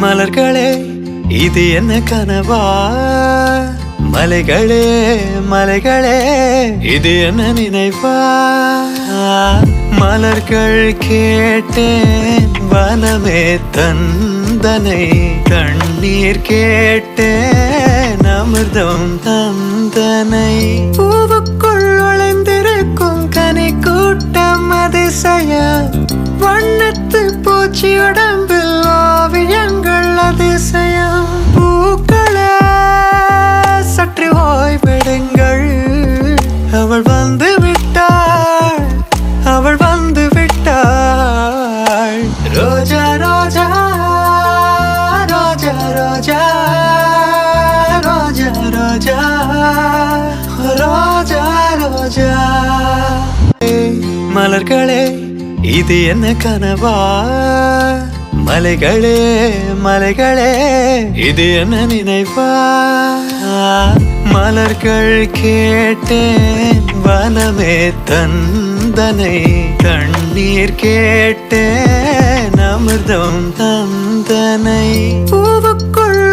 மலர்களே இது என்ன கனவா? மலைகளே மலைகளே இது என்ன நினைவா? மலர்கள் கேட்டேன் வனமே தந்தனை, தண்ணீர் கேட்டேன் அமிர்தம் தந்தனை. பூவுக்குள் ஒளிந்திருக்கும் கனி கூட்டம் அதிசயம், வண்ணத்து பூச்சி உடம்பில் ஓவியங்கள் அதிசயம். பூக்களே சற்று ஓய்வெடுங்கள், அவள் வந்து விட்டாள், அவள் வந்து விட்டாள். ரோஜா ரோஜா ரோஜா ரோஜா ரோஜா ரோஜா ரோஜா ரோஜா. மலர்களே இது என்ன கனவா? மலைகளே மலைகளே இது என்ன நினைவா? மலர்கள் கேட்டேன் வனமே தந்தனை, தண்ணீர் கேட்டேன் அமிர்தம் தந்தனை. பூவுக்குள்